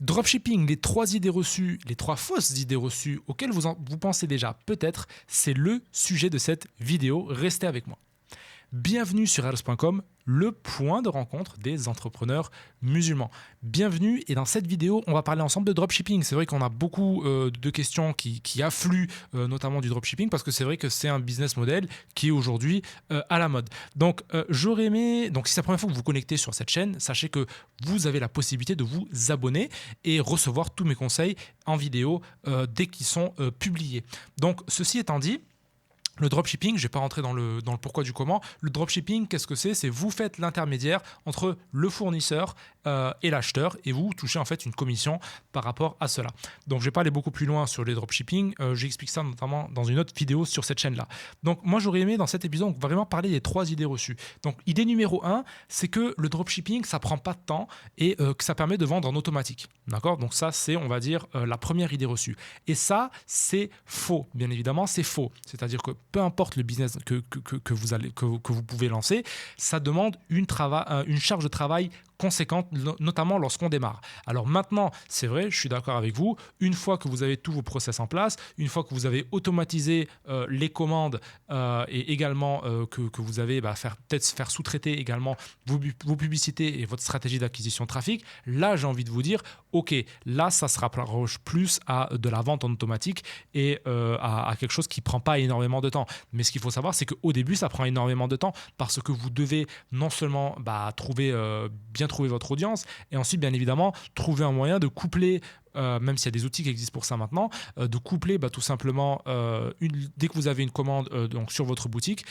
Dropshipping, les 3 idées reçues, les 3 fausses idées reçues auxquelles vous pensez déjà peut-être, c'est le sujet de cette vidéo. Restez avec moi. Bienvenue sur Alos.com, le point de rencontre des entrepreneurs musulmans. Bienvenue, et dans cette vidéo, on va parler ensemble de dropshipping. C'est vrai qu'on a beaucoup de questions qui affluent, notamment du dropshipping, parce que c'est vrai que c'est un business model qui est aujourd'hui à la mode. Donc, j'aurais aimé, donc si c'est la première fois que vous vous connectez sur cette chaîne, sachez que vous avez la possibilité de vous abonner et recevoir tous mes conseils en vidéo dès qu'ils sont publiés. Donc, ceci étant dit, le dropshipping, je ne vais pas rentrer dans le pourquoi du comment. Le dropshipping, qu'est-ce que c'est ? C'est vous faites l'intermédiaire entre le fournisseur et l'acheteur et vous touchez en fait une commission par rapport à cela. Donc, je ne vais pas aller beaucoup plus loin sur les dropshipping. J'explique ça notamment dans une autre vidéo sur cette chaîne-là. Donc, moi, j'aurais aimé dans cet épisode vraiment parler des 3 idées reçues. Donc, idée numéro 1, c'est que le dropshipping, ça ne prend pas de temps et que ça permet de vendre en automatique. D'accord ? Donc, ça, c'est, on va dire, la première idée reçue. Et ça, c'est faux. Bien évidemment, c'est faux. C'est-à-dire que peu importe le business que vous pouvez lancer, ça demande une charge de travail conséquente, notamment lorsqu'on démarre. Alors maintenant, c'est vrai, je suis d'accord avec vous, une fois que vous avez tous vos process en place, une fois que vous avez automatisé les commandes et également que vous avez peut-être faire sous-traiter également vos publicités et votre stratégie d'acquisition de trafic, là j'ai envie de vous dire, ok, là ça se rapproche plus à de la vente en automatique et à quelque chose qui ne prend pas énormément de temps. Mais ce qu'il faut savoir, c'est qu'au début, ça prend énormément de temps parce que vous devez non seulement bien trouver votre audience et ensuite, bien évidemment, trouver un moyen de coupler, même s'il y a des outils qui existent pour ça maintenant, de coupler tout simplement dès que vous avez une commande donc sur votre boutique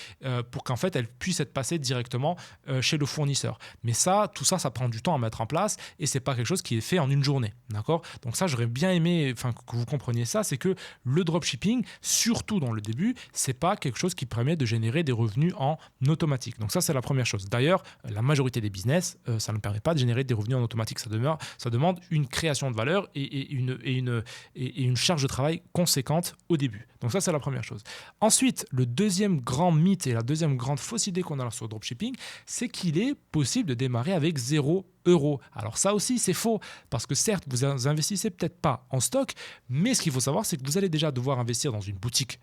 pour qu'en fait elle puisse être passée directement chez le fournisseur. Mais tout ça prend du temps à mettre en place et c'est pas quelque chose qui est fait en une journée, d'accord ? Donc ça, j'aurais bien aimé que vous compreniez ça, c'est que le dropshipping, surtout dans le début, c'est pas quelque chose qui permet de générer des revenus en automatique. Donc ça, c'est la première chose. D'ailleurs, la majorité des business, ça ne permet pas de générer des revenus en automatique. Ça demande une création de valeur et une charge de travail conséquente au début. Donc ça, c'est la première chose. Ensuite, le deuxième grand mythe et la deuxième grande fausse idée qu'on a sur le dropshipping, c'est qu'il est possible de démarrer avec 0 €. Alors ça aussi, c'est faux, parce que certes, vous investissez peut-être pas en stock, mais ce qu'il faut savoir, c'est que vous allez déjà devoir investir dans une boutique.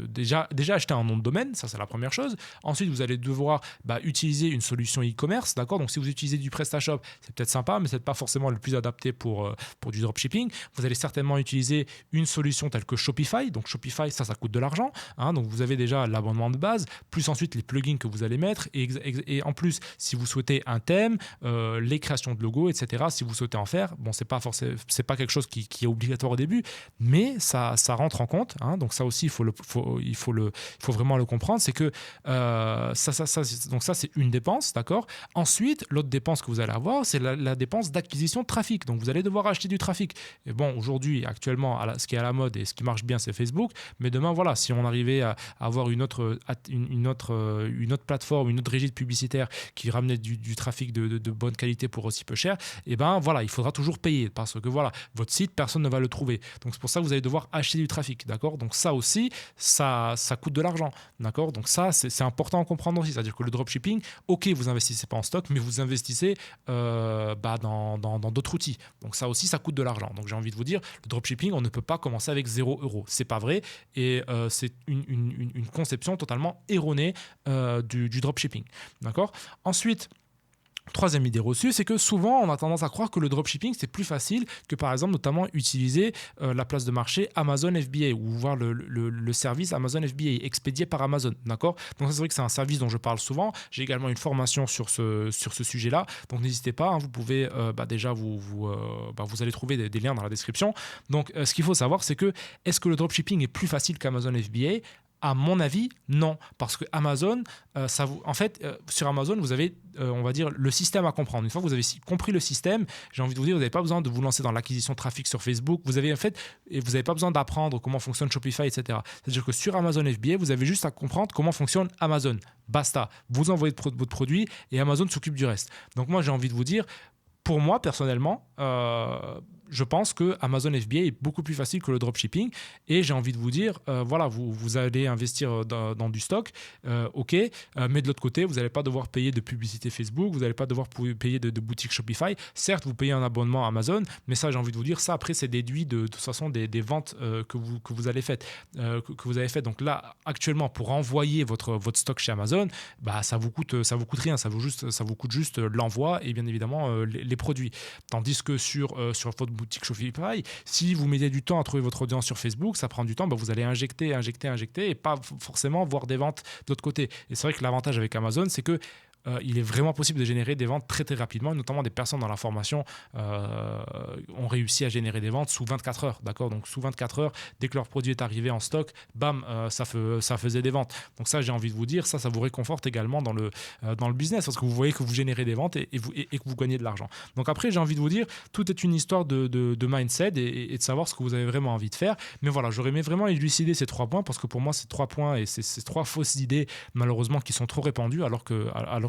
Déjà acheter un nom de domaine, ça c'est la première chose. Ensuite, vous allez devoir utiliser une solution e-commerce, d'accord ? Donc si vous utilisez du PrestaShop, c'est peut-être sympa, mais c'est pas forcément le plus adapté pour du dropshipping. Vous allez certainement utiliser une solution telle que Shopify. Donc Shopify, ça coûte de l'argent, hein, donc vous avez déjà l'abonnement de base, plus ensuite les plugins que vous allez mettre, et en plus, si vous souhaitez un thème, les créations de logos, etc. Si vous souhaitez en faire, bon, c'est pas quelque chose qui est obligatoire au début, mais ça rentre en compte, hein, donc ça aussi il faut vraiment le comprendre, c'est que donc ça c'est une dépense, d'accord ? Ensuite, l'autre dépense que vous allez avoir, c'est la dépense d'acquisition de trafic. Donc vous allez devoir acheter du trafic. Et bon, aujourd'hui, actuellement, ce qui est à la mode et ce qui marche bien, c'est Facebook. Mais demain, voilà, si on arrivait à avoir une autre plateforme, une autre régie publicitaire qui ramenait du trafic de bonne qualité pour aussi peu cher, et voilà, il faudra toujours payer parce que voilà, votre site, personne ne va le trouver. Donc c'est pour ça que vous allez devoir acheter du trafic, d'accord ? Donc ça aussi, ça coûte de l'argent, d'accord ? Donc ça, c'est important à comprendre aussi. C'est-à-dire que le dropshipping, ok, vous investissez pas en stock, mais vous investissez dans d'autres outils. Donc ça aussi, ça coûte de l'argent. Donc j'ai envie de vous dire, le dropshipping, on ne peut pas commencer avec 0 €. C'est pas vrai et c'est une conception totalement erronée du dropshipping, d'accord ? Ensuite, troisième idée reçue, c'est que souvent on a tendance à croire que le dropshipping c'est plus facile que par exemple notamment utiliser la place de marché Amazon FBA ou voir le service Amazon FBA expédié par Amazon, d'accord ? Donc c'est vrai que c'est un service dont je parle souvent. J'ai également une formation sur ce sujet-là, donc n'hésitez pas, hein, vous pouvez déjà vous allez trouver des liens dans la description. Donc ce qu'il faut savoir, c'est que est-ce que le dropshipping est plus facile qu'Amazon FBA ? À mon avis, non, parce que Amazon, sur Amazon, vous avez, on va dire, le système à comprendre. Une fois que vous avez compris le système, j'ai envie de vous dire, vous n'avez pas besoin de vous lancer dans l'acquisition de trafic sur Facebook. Vous n'avez pas besoin d'apprendre comment fonctionne Shopify, etc. C'est-à-dire que sur Amazon FBA, vous avez juste à comprendre comment fonctionne Amazon. Basta. Vous envoyez votre produit et Amazon s'occupe du reste. Donc moi, j'ai envie de vous dire, pour moi, personnellement, je pense que Amazon FBA est beaucoup plus facile que le dropshipping. Et j'ai envie de vous dire, voilà, vous allez investir dans du stock, ok, mais de l'autre côté, vous n'allez pas devoir payer de publicité Facebook, vous n'allez pas devoir payer de boutique Shopify. Certes, vous payez un abonnement Amazon, mais ça, j'ai envie de vous dire, ça, après, c'est déduit de toute façon des ventes que vous avez faites. Donc là, actuellement, pour envoyer votre stock chez Amazon, bah, ça vous coûte rien, ça vous coûte juste l'envoi et bien évidemment les produits. Tandis que sur votre boutique Shopify, si vous mettez du temps à trouver votre audience sur Facebook, ça prend du temps, bah, vous allez injecter et pas forcément voir des ventes de l'autre côté. Et c'est vrai que l'avantage avec Amazon, c'est que il est vraiment possible de générer des ventes très très rapidement, notamment des personnes dans la formation ont réussi à générer des ventes sous 24 heures, d'accord? Donc sous 24 heures, dès que leur produit est arrivé en stock, bam, ça faisait des ventes. Donc ça, j'ai envie de vous dire, ça vous réconforte également dans le business, parce que vous voyez que vous générez des ventes et que vous gagnez de l'argent. Donc après, j'ai envie de vous dire, tout est une histoire de mindset et de savoir ce que vous avez vraiment envie de faire. Mais voilà, j'aurais aimé vraiment élucider ces 3 points, parce que pour moi, ces 3 points et ces 3 fausses idées, malheureusement, qui sont trop répandues, alors que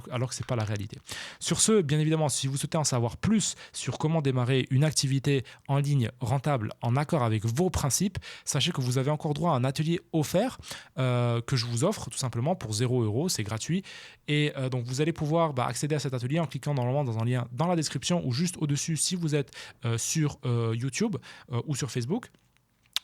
ce n'est pas la réalité. Sur ce, bien évidemment, si vous souhaitez en savoir plus sur comment démarrer une activité en ligne rentable en accord avec vos principes, sachez que vous avez encore droit à un atelier offert que je vous offre tout simplement pour 0 €, c'est gratuit. Et donc vous allez pouvoir accéder à cet atelier en cliquant normalement dans un lien dans la description ou juste au-dessus si vous êtes sur YouTube ou sur Facebook.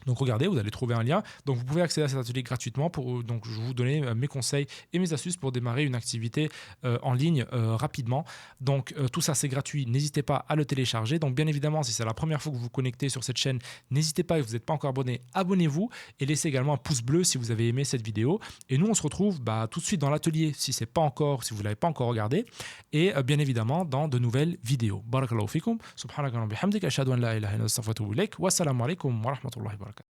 Donc regardez, vous allez trouver un lien. Donc vous pouvez accéder à cet atelier gratuitement. Donc je vais vous donner mes conseils et mes astuces pour démarrer une activité en ligne rapidement. Donc tout ça c'est gratuit, n'hésitez pas à le télécharger. Donc bien évidemment, si c'est la première fois que vous vous connectez sur cette chaîne, n'hésitez pas, et vous n'êtes pas encore abonné, abonnez-vous et laissez également un pouce bleu si vous avez aimé cette vidéo. Et nous on se retrouve tout de suite dans l'atelier si vous ne l'avez pas encore regardé, et bien évidemment dans de nouvelles vidéos. Barakallahu fikum, subhanakallahu bihamdik, ashhadu an la ilaha illa anta astaghfiruka wa atubu ilaik, wa assalamu alaikum wa rahmatullahi wa barakatuh.